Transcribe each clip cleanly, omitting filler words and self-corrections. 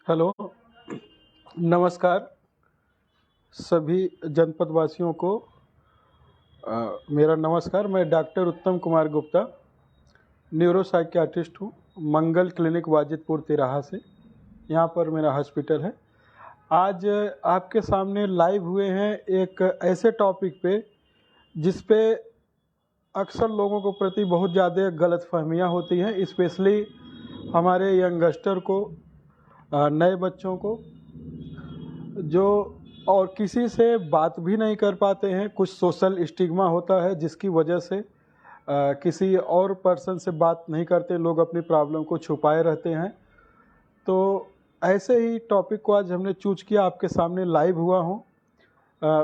Hello, नमस्कार सभी जनपद वासियों को। मेरा नमस्कार। मैं डॉक्टर उत्तम कुमार गुप्ता, न्यूरो साइकियाट्रिस्ट हूँ। मंगल क्लिनिक वाजिदपुर तिराहा से, यहाँ पर मेरा हॉस्पिटल है। आज आपके सामने लाइव हुए हैं एक ऐसे टॉपिक पे जिस पे अक्सर लोगों को प्रति बहुत ज़्यादा गलतफहमियाँ होती हैं, स्पेशली हमारे यंगस्टर को, नए बच्चों को, जो और किसी से बात भी नहीं कर पाते हैं। कुछ सोशल स्टिग्मा होता है जिसकी वजह से किसी और पर्सन से बात नहीं करते, लोग अपनी प्रॉब्लम को छुपाए रहते हैं। तो ऐसे ही टॉपिक को आज हमने चूज किया, आपके सामने लाइव हुआ हूँ।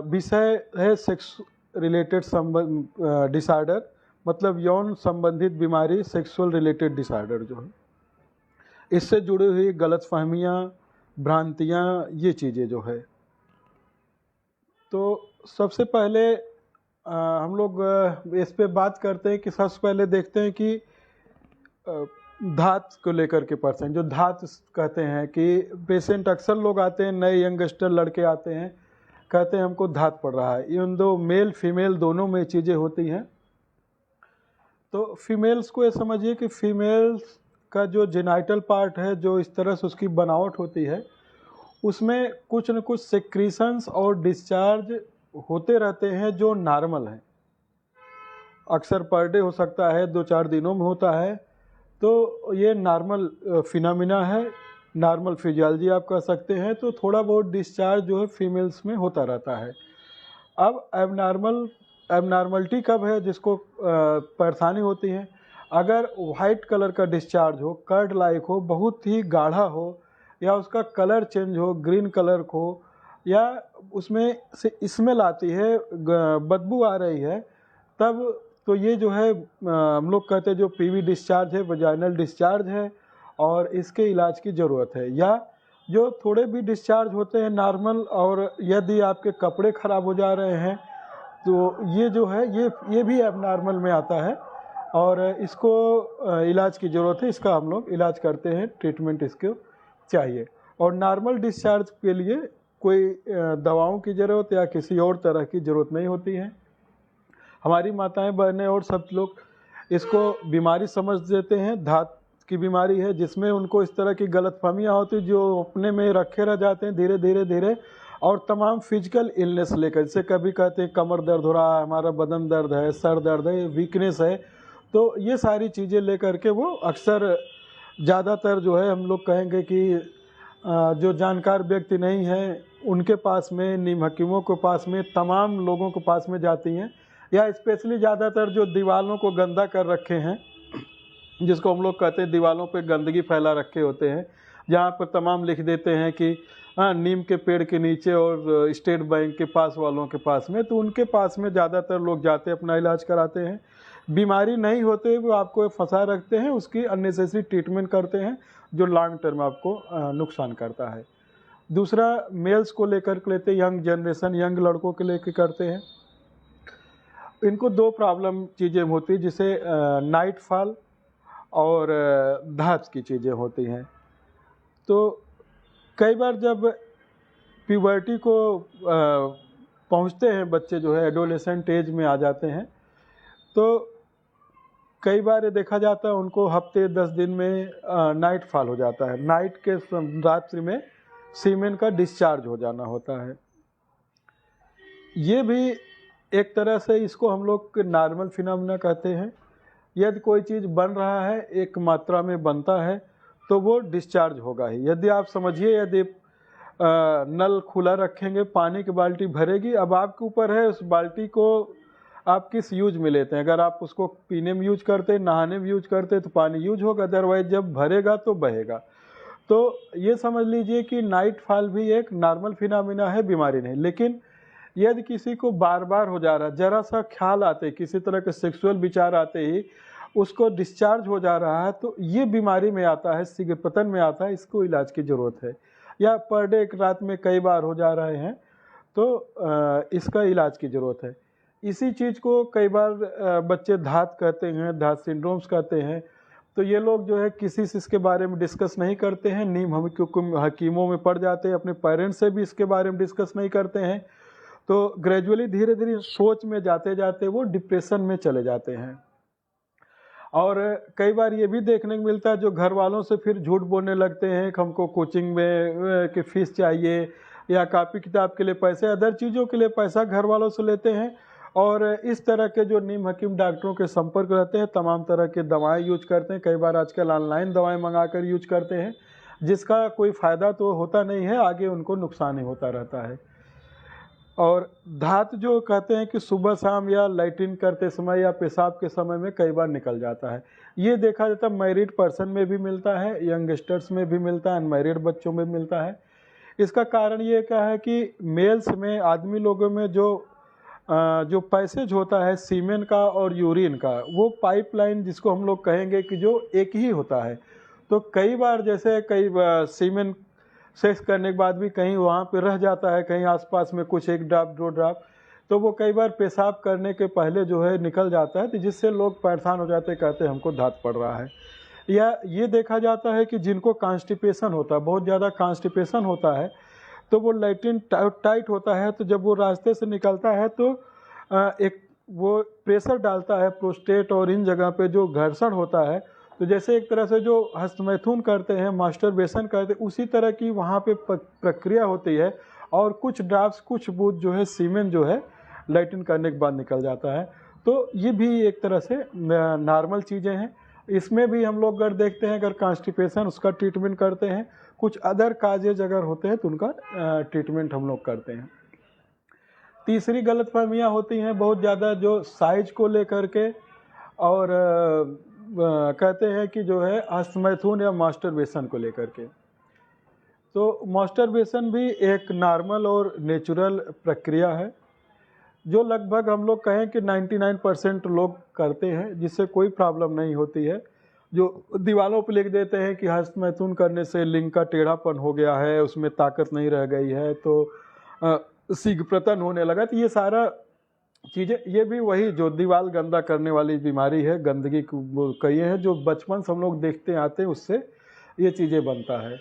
विषय है सेक्स रिलेटेड डिसऑर्डर, मतलब यौन संबंधित बीमारी, सेक्सुअल रिलेटेड डिसऑर्डर जो है, इससे जुड़ी हुई गलतफहमियाँ, भ्रांतियाँ, ये चीज़ें जो है। तो सबसे पहले हम लोग इस पे बात करते हैं कि सबसे पहले देखते हैं कि धात को लेकर के पर्सन, जो धात कहते हैं कि पेशेंट, अक्सर लोग आते हैं, नए यंगस्टर लड़के आते हैं, कहते हैं हमको धात पड़ रहा है। इवन दो मेल फीमेल दोनों में चीज़ें होती हैं। तो फीमेल्स को ये समझिए कि फीमेल्स का जो जेनाइटल पार्ट है, जो इस तरह से उसकी बनावट होती है, उसमें कुछ न कुछ सेक्रीशंस और डिस्चार्ज होते रहते हैं जो नॉर्मल हैं। अक्सर पर डे हो सकता है, 2-4 दिनों में होता है। तो ये नॉर्मल फिनोमिना है, नॉर्मल फिजियोलॉजी आप कह सकते हैं। तो थोड़ा बहुत डिस्चार्ज जो है फीमेल्स में होता रहता है। अब एबनॉर्मलिटी कब है जिसको परेशानी होती है? अगर वाइट कलर का डिस्चार्ज हो, कर्ड लाइक हो, बहुत ही गाढ़ा हो, या उसका कलर चेंज हो, ग्रीन कलर को, या उसमें से स्मेल आती है, बदबू आ रही है, तब तो ये जो है हम लोग कहते हैं जो पीवी डिस्चार्ज है, वजाइनल डिस्चार्ज है, और इसके इलाज की ज़रूरत है। या जो थोड़े भी डिस्चार्ज होते हैं नॉर्मल, और यदि आपके कपड़े ख़राब हो जा रहे हैं, तो ये जो है ये भी एबनॉर्मल में आता है, और इसको इलाज की ज़रूरत है। इसका हम लोग इलाज करते हैं, ट्रीटमेंट इसको चाहिए। और नॉर्मल डिस्चार्ज के लिए कोई दवाओं की ज़रूरत या किसी और तरह की ज़रूरत नहीं होती है। हमारी माताएं, बहनें और सब लोग इसको बीमारी समझ देते हैं, धात की बीमारी है, जिसमें उनको इस तरह की गलतफहमियां होती हैं, जो अपने में रखे रह जाते हैं धीरे धीरे धीरे। और तमाम फिजिकल इलनेस लेकर, जैसे कभी कहते हैं कमर दर्द हो रहा है, हमारा बदन दर्द है, सर दर्द है, वीकनेस है, तो ये सारी चीज़ें लेकर के वो अक्सर, ज़्यादातर जो है हम लोग कहेंगे कि जो जानकार व्यक्ति नहीं है उनके पास में, नीम हकीमों के पास में, तमाम लोगों के पास में जाती हैं। या स्पेशली ज़्यादातर जो दीवारों को गंदा कर रखे हैं, जिसको हम लोग कहते हैं दीवारों पे गंदगी फैला रखे होते हैं, जहाँ पर तमाम लिख देते हैं कि हाँ, नीम के पेड़ के नीचे और स्टेट बैंक के पास वालों के पास में, तो उनके पास में ज़्यादातर लोग जाते हैं, अपना इलाज कराते हैं। बीमारी नहीं होते वो आपको फंसा रखते हैं, उसकी अननेसेसरी ट्रीटमेंट करते हैं, जो लॉन्ग टर्म आपको नुकसान करता है। दूसरा, मेल्स को लेकर के लेते, यंग जनरेशन, यंग लड़कों के लेकर करते हैं। इनको दो प्रॉब्लम चीज़ें होती हैं, जिसे नाइट फॉल और धात की चीज़ें होती हैं। तो कई बार जब प्यूबर्टी को पहुंचते हैं बच्चे, जो है एडोलेसेंट एज में आ जाते हैं, तो कई बार ये देखा जाता है उनको हफ्ते 10 दिन में नाइट फॉल हो जाता है। नाइट के रात्रि में सीमेन का डिस्चार्ज हो जाना होता है। ये भी एक तरह से, इसको हम लोग नॉर्मल फिनोमेना कहते हैं। यदि कोई चीज़ बन रहा है, एक मात्रा में बनता है, तो वो डिस्चार्ज होगा ही। यदि आप समझिए, यदि नल खुला रखेंगे, पानी की बाल्टी भरेगी, अब आपके ऊपर है उस बाल्टी को आप किस यूज में लेते हैं। अगर आप उसको पीने में यूज करते हैं, नहाने में यूज करते हैं, तो पानी यूज होगा, अदरवाइज जब भरेगा तो बहेगा। तो ये समझ लीजिए कि नाइट फॉल भी एक नॉर्मल फिनोमेना है, बीमारी नहीं। लेकिन यदि किसी को बार बार हो जा रहा है, जरा सा ख्याल आते, किसी तरह के सेक्सुअल विचार आते ही उसको डिस्चार्ज हो जा रहा है, तो ये बीमारी में आता है, शीघ्र पतन में आता है, इसको इलाज की ज़रूरत है। या पर डे एक रात में कई बार हो जा रहे हैं, तो इसका इलाज की ज़रूरत है। इसी चीज़ को कई बार बच्चे धात कहते हैं, धात सिंड्रोम्स कहते हैं। तो ये लोग जो है किसी से इसके बारे में डिस्कस नहीं करते हैं, नीम हम क्योंकि हकीमों में पड़ जाते हैं, अपने पेरेंट्स से भी इसके बारे में डिस्कस नहीं करते हैं, तो ग्रेजुअली धीरे धीरे सोच में जाते जाते वो डिप्रेशन में चले जाते हैं। और कई बार ये भी देखने को मिलता है जो घर वालों से फिर झूठ बोलने लगते हैं कि हमको कोचिंग में की फीस चाहिए या कॉपी किताब के लिए पैसे, अदर चीज़ों के लिए पैसा घर वालों से लेते हैं, और इस तरह के जो नीम हकीम डॉक्टरों के संपर्क रहते हैं तमाम तरह के दवाएं यूज करते हैं, कई बार आजकल ऑनलाइन दवाएं मंगाकर यूज करते हैं, जिसका कोई फ़ायदा तो होता नहीं है, आगे उनको नुकसान ही होता रहता है। और धात जो कहते हैं कि सुबह शाम या लैट्रिन करते समय या पेशाब के समय में कई बार निकल जाता है, ये देखा जाता है मैरिड पर्सन में भी मिलता है, यंगस्टर्स में भी मिलता है, अनमैरिड बच्चों में मिलता है। इसका कारण ये क्या है कि मेल्स में, आदमी लोगों में जो पैसेज होता है सीमेन का और यूरिन का, वो पाइपलाइन जिसको हम लोग कहेंगे कि जो एक ही होता है, तो कई बार जैसे सीमेन सेक्स करने के बाद भी कहीं वहाँ पे रह जाता है, कहीं आसपास में कुछ 1 ड्रॉप 2 ड्रॉप, तो वो कई बार पेशाब करने के पहले जो है निकल जाता है, तो जिससे लोग परेशान हो जाते हैं, कहते हैं हमको धात पड़ रहा है। या ये देखा जाता है कि जिनको कॉन्स्टिपेशन होता है, बहुत ज़्यादा कॉन्स्टिपेशन होता है, तो वो लैट्रिन टाइट होता है, तो जब वो रास्ते से निकलता है तो एक वो प्रेशर डालता है प्रोस्टेट और इन जगह पे जो घर्षण होता है, तो जैसे एक तरह से जो हस्तमैथुन करते हैं, मास्टरबेशन करते हैं, उसी तरह की वहाँ पे प्रक्रिया होती है, और कुछ ड्रॉप्स, कुछ बूंद जो है सीमेन जो है लैट्रिन करने के बाद निकल जाता है। तो ये भी एक तरह से नॉर्मल चीज़ें हैं। इसमें भी हम लोग अगर देखते हैं, अगर कॉन्स्टिपेशन उसका ट्रीटमेंट करते हैं, कुछ अदर काजेज अगर होते हैं तो उनका ट्रीटमेंट हम लोग करते हैं। तीसरी गलतफहमियाँ होती हैं बहुत ज़्यादा जो साइज को लेकर के, और कहते हैं कि जो है हस्तमैथुन या मास्टरबेशन को लेकर के। तो मास्टरबेशन भी एक नॉर्मल और नेचुरल प्रक्रिया है, जो लगभग हम लोग कहें कि 99% लोग करते हैं, जिससे कोई प्रॉब्लम नहीं होती है। जो दीवारों पर लिख देते हैं कि हस्तमैथुन करने से लिंग का टेढ़ापन हो गया है, उसमें ताकत नहीं रह गई है, तो शीघ्रपतन होने लगा, तो ये सारा चीज़ें, ये भी वही जो दीवार गंदा करने वाली बीमारी है, गंदगी कही है, जो बचपन से हम लोग देखते आते हैं, उससे ये चीज़ें बनता है।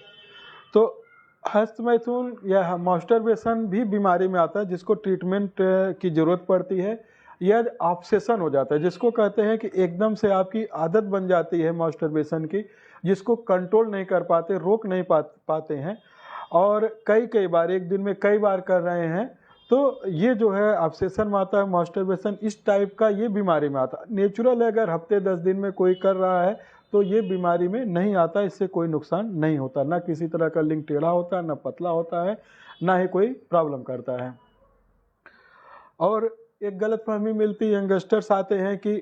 तो हस्तमैथुन या मास्टरबेशन भी बीमारी में आता है, जिसको ट्रीटमेंट की ज़रूरत पड़ती है, या ऑब्सेशन हो जाता है, जिसको कहते हैं कि एकदम से आपकी आदत बन जाती है मास्टरबेशन की, जिसको कंट्रोल नहीं कर पाते, रोक नहीं पाते हैं, और कई बार एक दिन में कई बार कर रहे हैं, तो ये जो है ऑब्सेशन में आता है मास्टरबेशन, इस टाइप का ये बीमारी में आता है। नेचुरल है, अगर हफ्ते 10 दिन में कोई कर रहा है तो ये बीमारी में नहीं आता, इससे कोई नुकसान नहीं होता, ना किसी तरह का लिंग टेढ़ा होता है, ना पतला होता है, ना ही कोई प्रॉब्लम करता है। और एक गलतफहमी मिलती है, यंगस्टर्स आते हैं कि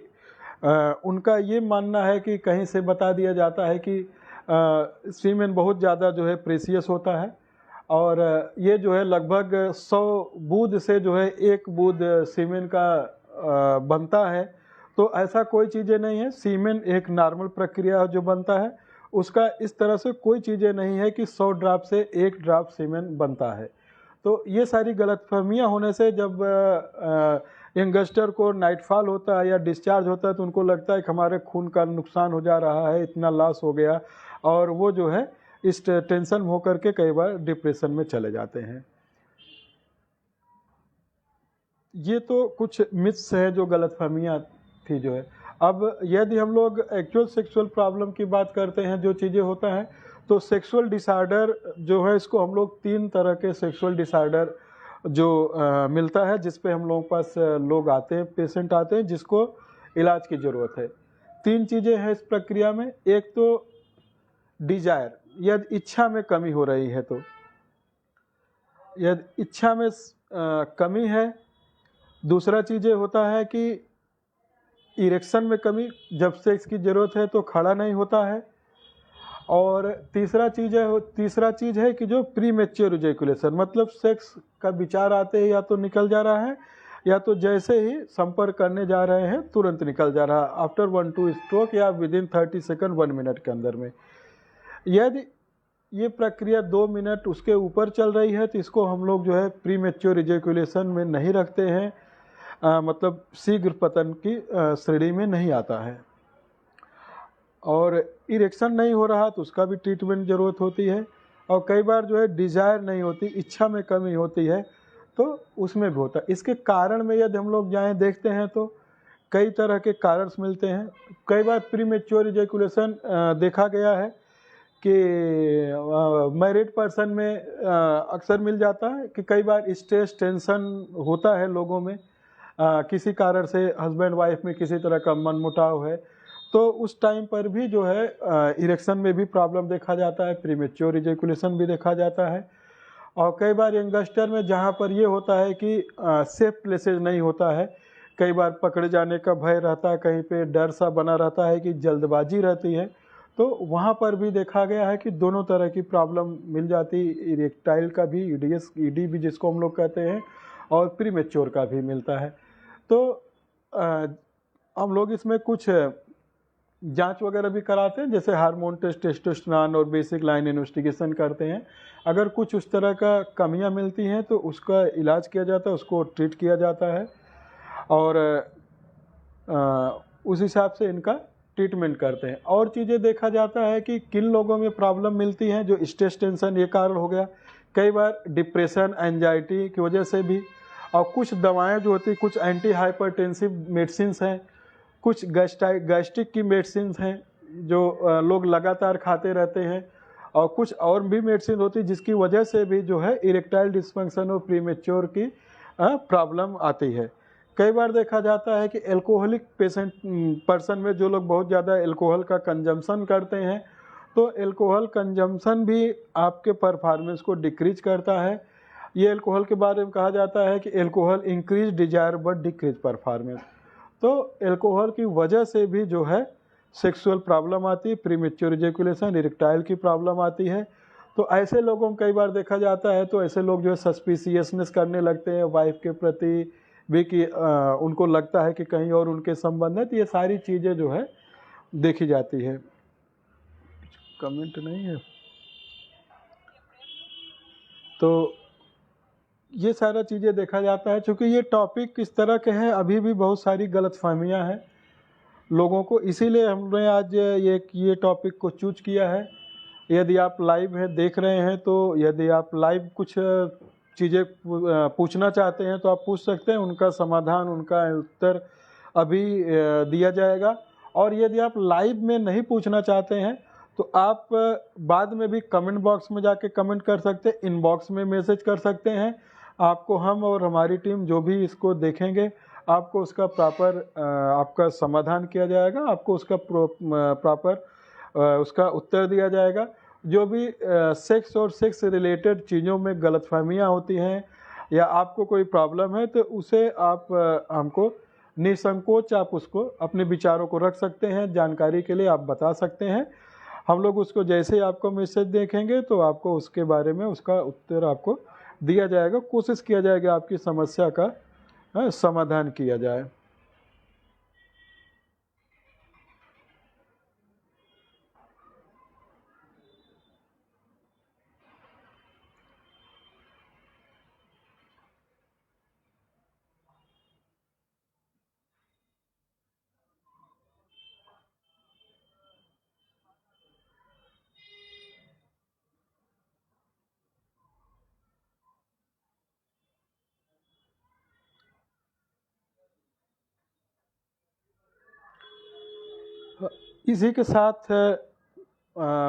उनका ये मानना है कि कहीं से बता दिया जाता है कि सीमेन बहुत ज़्यादा जो है प्रेशियस होता है, और ये जो है लगभग 100 बूंद से जो है 1 बूंद सीमेन का बनता है। तो ऐसा कोई चीज़ें नहीं है, सीमेन एक नॉर्मल प्रक्रिया जो बनता है, उसका इस तरह से कोई चीज़ें नहीं है कि 100 ड्रॉप से 1 ड्रॉप सीमेन बनता है। तो ये सारी गलतफहमियाँ होने से जब यंगस्टर को नाइटफॉल होता है या डिस्चार्ज होता है, तो उनको लगता है कि हमारे खून का नुकसान हो जा रहा है, इतना लॉस हो गया, और वो जो है इस टेंशन हो करके कई बार डिप्रेशन में चले जाते हैं। ये तो कुछ मिथ्स है जो गलतफहमियाँ थी जो है। अब यदि हम लोग एक्चुअल सेक्सुअल प्रॉब्लम की बात करते हैं, जो चीज़ें होता है, तो सेक्सुअल डिसऑर्डर जो है, इसको हम लोग 3 तरह के सेक्सुअल डिसऑर्डर जो मिलता है, जिस पे हम लोगों के पास लोग आते हैं, पेशेंट आते हैं, जिसको इलाज की ज़रूरत है। 3 चीज़ें हैं इस प्रक्रिया में। एक तो डिजायर, यदि इच्छा में कमी हो रही है, तो यदि इच्छा में कमी है। दूसरा चीज़ें होता है कि इरेक्शन में कमी, जब सेक्स की ज़रूरत है तो खड़ा नहीं होता है। और तीसरा चीज़ है कि जो प्रीमेच्योर इजैकुलेशन, मतलब सेक्स का विचार आते ही या तो निकल जा रहा है, या तो जैसे ही संपर्क करने जा रहे हैं तुरंत निकल जा रहा है, आफ्टर 1-2 स्ट्रोक या विदिन 30 सेकंड 1 मिनट के अंदर में। यदि ये प्रक्रिया 2 मिनट उसके ऊपर चल रही है, तो इसको हम लोग जो है प्रीमेच्योर इजैकुलेशन में नहीं रखते हैं, मतलब शीघ्र पतन की श्रेणी में नहीं आता है। और इरेक्शन नहीं हो रहा तो उसका भी ट्रीटमेंट ज़रूरत होती है। और कई बार जो है डिज़ायर नहीं होती, इच्छा में कमी होती है, तो उसमें भी होता है। इसके कारण में यदि हम लोग जाएँ देखते हैं तो कई तरह के कारण मिलते हैं। कई बार प्रीमेच्योर इजैकुलेशन देखा गया है कि मैरिड पर्सन में अक्सर मिल जाता है कि कई बार स्ट्रेस टेंशन होता है लोगों में, किसी कारण से हस्बैंड वाइफ में किसी तरह का मनमुटाव है, तो उस टाइम पर भी जो है इरेक्शन में भी प्रॉब्लम देखा जाता है, प्रीमेच्योर इजैकुलेशन भी देखा जाता है। और कई बार यंगस्टर में जहाँ पर ये होता है कि सेफ प्लेसेज नहीं होता है, कई बार पकड़े जाने का भय रहता है, कहीं पे डर सा बना रहता है कि जल्दबाजी रहती है, तो वहाँ पर भी देखा गया है कि दोनों तरह की प्रॉब्लम मिल जाती, इरेक्टाइल का भी, ईडी भी जिसको हम लोग कहते हैं, और प्रीमेच्योर का भी मिलता है। तो हम लोग इसमें कुछ जांच वगैरह भी कराते हैं, जैसे हार्मोन टेस्ट, टेस्टोस्टेरोन और बेसिक लाइन इन्वेस्टिगेशन करते हैं। अगर कुछ उस तरह का कमियां मिलती हैं तो उसका इलाज किया जाता है, उसको ट्रीट किया जाता है और उस हिसाब से इनका ट्रीटमेंट करते हैं। और चीज़ें देखा जाता है कि किन लोगों में प्रॉब्लम मिलती हैं, जो स्ट्रेस टेंशन ये कारण हो गया, कई बार डिप्रेशन एंजाइटी की वजह से भी, और कुछ दवाएं जो होती, कुछ एंटी हाइपरटेंसिव मेडिसिन्स हैं, कुछ गैस्ट्रिक की मेडिसिन हैं जो लोग लगातार खाते रहते हैं, और कुछ और भी मेडिसिन होती है जिसकी वजह से भी जो है इरेक्टाइल डिस्फंक्शन और प्रीमेच्योर की प्रॉब्लम आती है। कई बार देखा जाता है कि एल्कोहलिक पर्सन में जो लोग बहुत ज़्यादा एल्कोहल का कंजम्पशन करते हैं, तो एल्कोहल कंजम्पशन भी आपके परफॉर्मेंस को डिक्रीज करता है। ये एल्कोहल के बारे में कहा जाता है कि alcohol increase Dzire but decrease performance. तो एल्कोहल की वजह से भी जो है सेक्सुअल प्रॉब्लम आती है, प्रीमेच्योर इजैकुलेशन, इरेक्टाइल की प्रॉब्लम आती है। तो ऐसे लोगों को कई बार देखा जाता है, तो ऐसे लोग जो है सस्पिशियसनेस करने लगते हैं वाइफ के प्रति भी, कि उनको लगता है कि कहीं और उनके संबंध है। तो ये सारी चीज़ें जो है देखी जाती है। कमेंट नहीं है तो ये सारा चीज़ें देखा जाता है। चूँकि ये टॉपिक किस तरह के हैं, अभी भी बहुत सारी गलतफहमियां हैं लोगों को, इसीलिए हमने आज ये टॉपिक को चूज किया है। यदि आप लाइव है देख रहे हैं, तो यदि आप लाइव कुछ चीज़ें पूछना चाहते हैं तो आप पूछ सकते हैं, उनका समाधान, उनका उत्तर अभी दिया जाएगा। और यदि आप लाइव में नहीं पूछना चाहते हैं तो आप बाद में भी कमेंट बॉक्स में जाके कमेंट कर सकते हैं, इनबॉक्स में मैसेज कर सकते हैं। आपको हम और हमारी टीम जो भी इसको देखेंगे, आपको उसका प्रॉपर आपका समाधान किया जाएगा, आपको उसका प्रॉपर उसका उत्तर दिया जाएगा। जो भी सेक्स और सेक्स रिलेटेड चीज़ों में गलतफहमियां होती हैं या आपको कोई प्रॉब्लम है, तो उसे आप हमको निसंकोच आप उसको अपने विचारों को रख सकते हैं, जानकारी के लिए आप बता सकते हैं। हम लोग उसको जैसे ही आपको मैसेज देखेंगे तो आपको उसके बारे में उसका उत्तर आपको दिया जाएगा, कोशिश किया जाएगा आपकी समस्या का समाधान किया जाए। इसी के साथ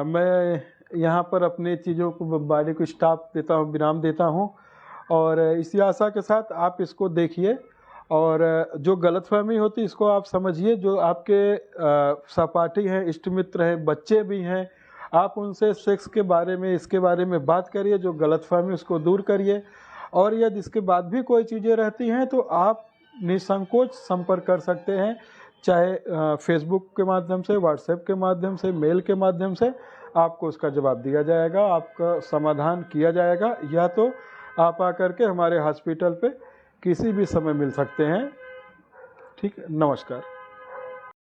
मैं यहाँ पर अपने चीज़ों को बारे को स्टॉप देता हूँ, विराम देता हूँ। और इसी आशा के साथ आप इसको देखिए, और जो गलतफहमी होती है इसको आप समझिए। जो आपके सहपाठी हैं, इष्ट मित्र हैं, बच्चे भी हैं, आप उनसे सेक्स के बारे में, इसके बारे में बात करिए, जो गलतफहमी उसको दूर करिए। और यदि इसके बाद भी कोई चीज़ें रहती हैं तो आप निसंकोच संपर्क कर सकते हैं, चाहे फेसबुक के माध्यम से, व्हाट्सएप के माध्यम से, मेल के माध्यम से। आपको उसका जवाब दिया जाएगा, आपका समाधान किया जाएगा, या तो आप आकर के हमारे हॉस्पिटल पे किसी भी समय मिल सकते हैं। ठीक है, नमस्कार।